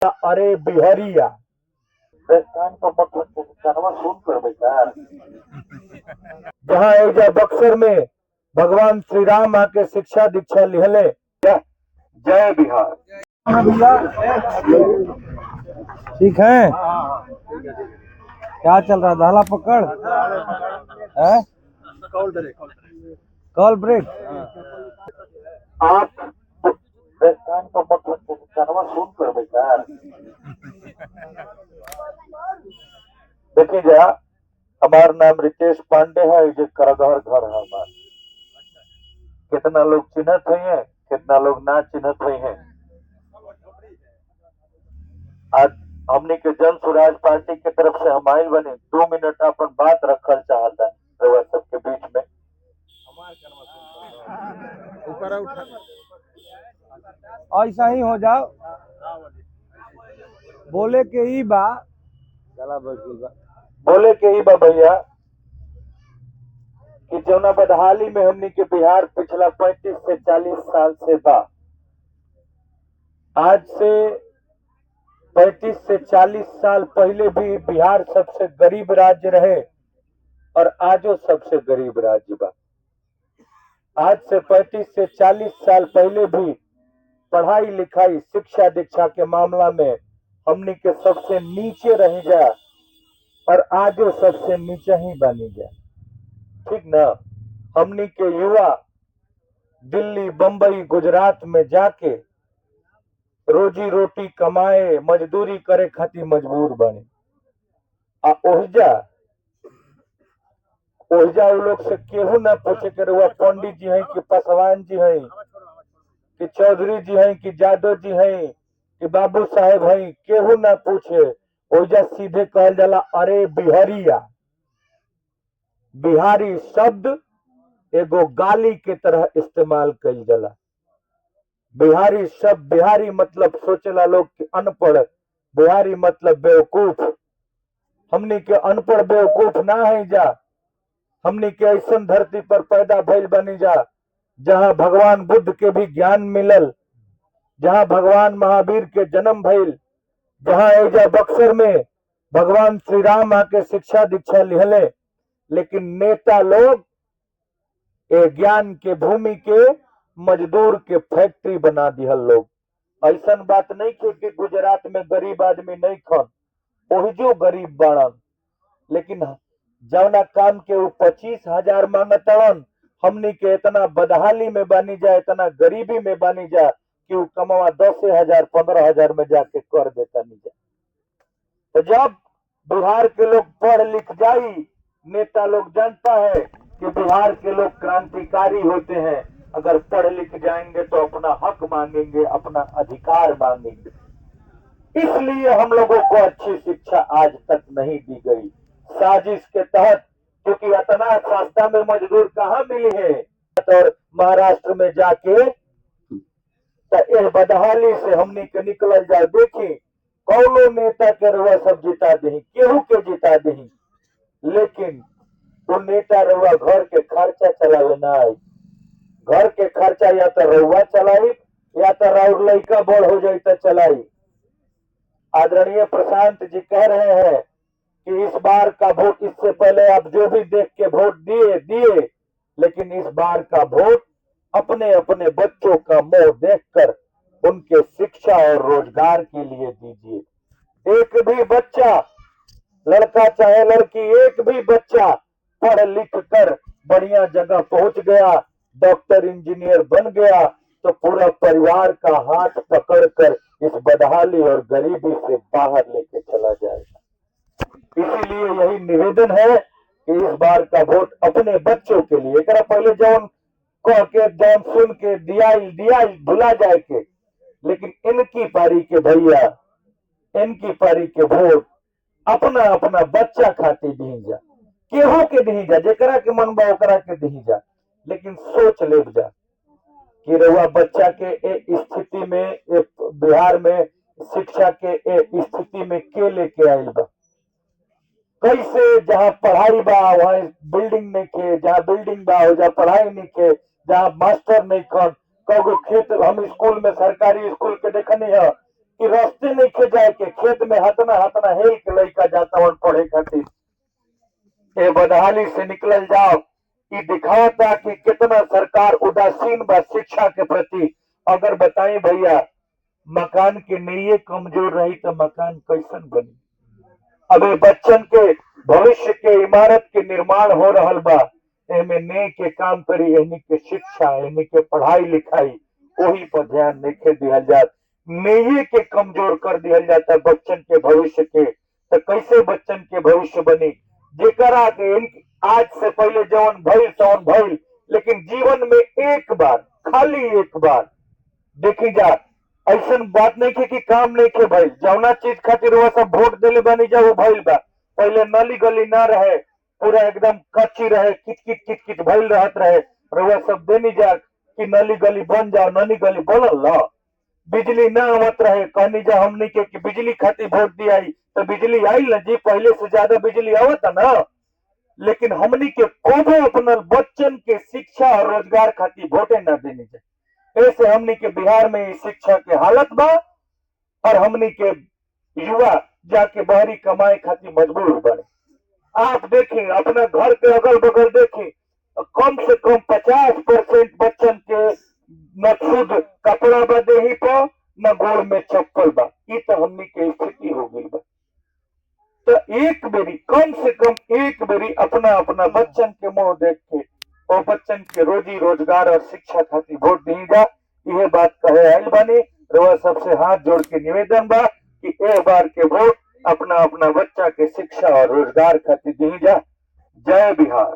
अरे बिहरिया कान का मतलब कानवा सुन कर बेकार। जहाँ एजा बक्सर में भगवान श्री राम आके शिक्षा दीक्षा लिहले। जय बिहार। ठीक है, क्या चल रहा है? दाला पकड़ है, कॉल ब्रेक। आप कान का मतलब कानवा सुन कर बेकार। देखिए जा, हमार नाम रितेश पांडे है, जो करगहर घर है हमार। कितना लोग चिन्हत हुई हैं, कितना लोग ना चिन्हत हुई हैं। आज हमने के जन स्वराज पार्टी की तरफ से हम आयल बने 2 मिनट अपन बात रखल चाहता है सबके बीच में। ऐसा ही हो जाओ, बोले के ही बा, बोले के ही बा भैया कि जौना बदहाली में हमने के बिहार पिछला 35 से 40 साल से बा। आज से 35 से 40 साल पहले भी बिहार सबसे गरीब राज्य रहे और आजो सबसे गरीब राज्य बा। आज से 35 से 40 साल पहले भी पढ़ाई लिखाई शिक्षा दीक्षा के मामला में हमने के सबसे नीचे रह जा और आजो सबसे नीचे ही बनी जा। ठीक ना? हमने के युवा दिल्ली बंबई गुजरात में जाके रोजी रोटी कमाए मजदूरी करे खातिर मजबूर बने। आ ओहिजा ओहिजा उ लोग से केहू ना पूछे के रहुआ पंडित जी हैं कि पासवान जी हैं कि चौधरी जी हैं कि जादव जी हैं कि बाबू साहेब हैं, केहू ना पूछे। ओहिजा सीधे कहल जाला अरे बिहरिया। बिहारी शब्द एगो गाली के तरह इस्तेमाल कइल जाला। बिहारी शब्द, बिहारी मतलब सोचला लोग कि अनपढ़, बिहारी मतलब बेवकूफ। हमने के अनपढ़ बेवकूफ ना है जा। हमने के ऐसन धरती पर पैदा भइल बनी जा जहां भगवान बुद्ध के भी ज्ञान मिलल, जहां भगवान महावीर के जन्म भइल, जहां एजा बक्सर में भगवान श्री राम आके शिक्षा दीक्षा लिहले। लेकिन नेता लोग ए ज्ञान के भूमि के मजदूर के फैक्ट्री बना दिहल लोग। ऐसन बात नहीं थे कि गुजरात में गरीब आदमी नहीं खन, वही जो गरीब बाड़न, लेकिन जौना काम के वो 25,000 मांगतवन, हमनी के इतना बदहाली में बनी जा, इतना गरीबी में बनी जा कि वो कमावा 10,000 15,000 में जाके कर देता नहीं जा। तो जब बिहार के लोग पढ़ लिख जाई, नेता लोग जानता है कि बिहार के लोग क्रांतिकारी होते हैं। अगर पढ़ लिख जाएंगे तो अपना हक मांगेंगे, अपना अधिकार मांगेंगे। इसलिए हम लोगों को अच्छी शिक्षा आज तक नहीं दी गई, साजिश के तहत। क्योंकि इतना सस्ता में मजदूर कहाँ मिली है। और महाराष्ट्र में जाके तो बदहाली से हमने के निकल जाए। देखी कौनो नेता के रुआ सब जिता दही, केहू के जिता दही, लेकिन वो नेता रुआ घर के खर्चा चलावे ना आई। घर के खर्चा या तो रुआ चलाई या तो राउर लड़का बड़ हो जाए तो चलाई। आदरणीय प्रशांत जी कह रहे हैं कि इस बार का वोट, इससे पहले आप जो भी देख के वोट दिए दिए, लेकिन इस बार का वोट अपने अपने बच्चों का मुंह देखकर उनके शिक्षा और रोजगार के लिए दीजिए। एक भी बच्चा, लड़का चाहे लड़की, एक भी बच्चा पढ़ लिख कर बढ़िया जगह पहुंच गया, डॉक्टर इंजीनियर बन गया, तो पूरा परिवार का हाथ पकड़कर इस बदहाली और गरीबी से बाहर लेके चला जाएगा। इसीलिए यही निवेदन है कि इस बार का वोट अपने बच्चों के लिए, एक पहले जौन कह के जौन सुन के दिया दिया भुला जाए के, लेकिन इनकी पारी के भैया, इनकी पारी के वोट अपना अपना बच्चा खातिर दी जा, केहू के दी जा, जेकरा के मन बा ओकरा के दी जा। लेकिन सोच ले जा कि रहुआ बच्चा के स्थिति में, बिहार में शिक्षा के स्थिति में के लेके आयल बा। कैसे जहाँ पढ़ाई बा वहां बिल्डिंग नहीं खे, जहाँ बिल्डिंग बा हो जहाँ पढ़ाई नहीं खे, जहाँ मास्टर नहीं खन। कगो खेत हम स्कूल में, सरकारी स्कूल के देखनी है कि रास्ते नहीं खे जाए के खेत में हतना हतना हेल के लड़का जाता और पढ़े खातिर। ए बदहाली से निकल जाओ। ये दिखाता कि कितना सरकार उदासीन बा शिक्षा के प्रति। अगर बताई भैया मकान के नींव कमजोर रही तो मकान कैसन बनी। अबे बच्चन के भविष्य के इमारत के निर्माण हो रहा बा, एमे ने के काम करी, एनी के शिक्षा, एनी के पढ़ाई लिखाई वही पर ध्यान नहीं दिया जात। नींव के कमजोर कर दिया जाता बच्चन के भविष्य के। तो कैसे बच्चन के भविष्य बनी जेकरा के आज से पहले जवन भइल तवन भइल, लेकिन जीवन में एक बार, खाली एक बार देखी जा। ऐसा बात नहीं थे कि काम नहीं थे भाई, जौना चीज खातिर वह सब वोट दिले बनी जा वो भइल बा। पहले नली गली ना रहे, पूरा एकदम कच्ची रहे, किट किट किट किट भइल रहत रहे। रउआ सब देनी जा कि नली गली बन जाओ, नली गली बनल ना। बिजली ना आवत रहे, कहनी जा हमनी के कि बिजली खातिर वोट दिया तो बिजली आई ना जी, पहले से ज्यादा बिजली आवत ना। लेकिन हमनी के कोनो अपना बच्चन के शिक्षा और रोजगार खातिर वोटे ना देनी जाए। ऐसे हमनी के बिहार में शिक्षा के हालत बा और हमनी के युवा जाके बाहरी कमाए खातिर मजबूर बने। आप देखें अपना घर के अगल बगल देखें, कम से कम 50% बच्चन के न खुद कपड़ा बा देही पर, न गोड़ में चप्पल बा। ये तो हमनी के स्थिति हो गई बा। तो एक बेरी, कम से कम एक बेरी अपना अपना बच्चन के मुंह देख के और बच्चन के रोजी रोजगार और शिक्षा खातिर वोट दी जा। यह बात कहे आयल बनी। रउआ सबसे हाथ जोड़ के निवेदन बा कि एक बार के वोट अपना अपना बच्चा के शिक्षा और रोजगार खातिर दी जा। जय बिहार।